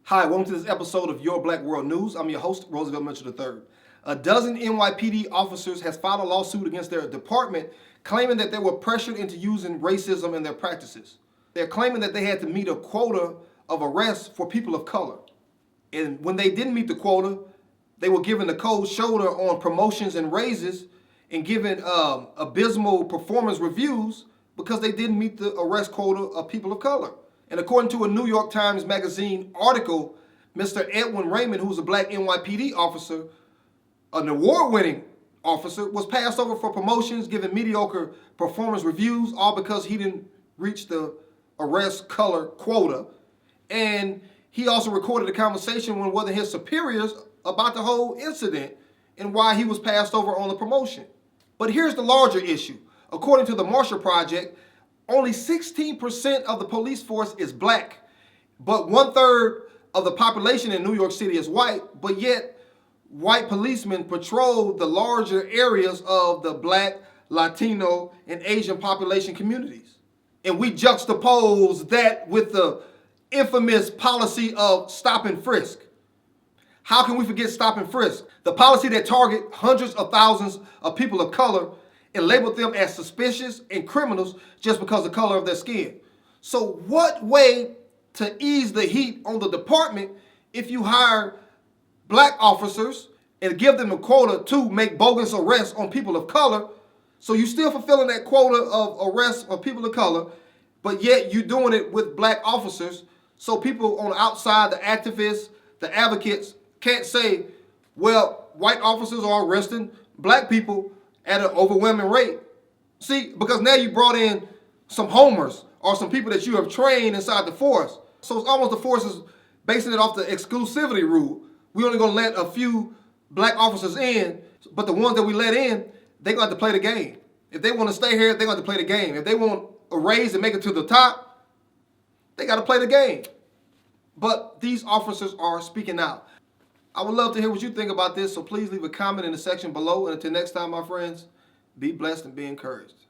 Hi, welcome to this episode of Your Black World News. I'm your host, Roosevelt Mitchell III. A dozen NYPD officers has filed a lawsuit against their department claiming that they were pressured into using racism in their practices. They're claiming that they had to meet a quota of arrests for people of color. And when they didn't meet the quota, they were given the cold shoulder on promotions and raises and given abysmal performance reviews because they didn't meet the arrest quota of people of color. And according to a New York Times Magazine article, Mr. Edwin Raymond, who's a black NYPD officer, an award-winning officer, was passed over for promotions, given mediocre performance reviews, all because he didn't reach the arrest color quota. And he also recorded a conversation with one of his superiors about the whole incident and why he was passed over on the promotion. But here's the larger issue. According to the Marshall Project, only 16% of the police force is black, but 1/3 of the population in New York City is white, but yet white policemen patrol the larger areas of the black, Latino, and Asian population communities. And we juxtapose that with the infamous policy of stop and frisk. How can we forget stop and frisk? The policy that target hundreds of thousands of people of color and labeled them as suspicious and criminals just because of the color of their skin. So what way to ease the heat on the department if you hire black officers and give them a quota to make bogus arrests on people of color? So you're still fulfilling that quota of arrests of people of color, but yet you're doing it with black officers. So people on the outside, the activists, the advocates, can't say, well, white officers are arresting black people at an overwhelming rate. See, because now you brought in some homers or some people that you have trained inside the force. So it's almost the force is basing it off the exclusivity rule. We're only going to let a few black officers in, but the ones that we let in, they're going to have to play the game. If they want to stay here, they're going to have to play the game. If they want a raise and make it to the top, they got to play the game. But these officers are speaking out. I would love to hear what you think about this, so please leave a comment in the section below. And until next time, my friends, be blessed and be encouraged.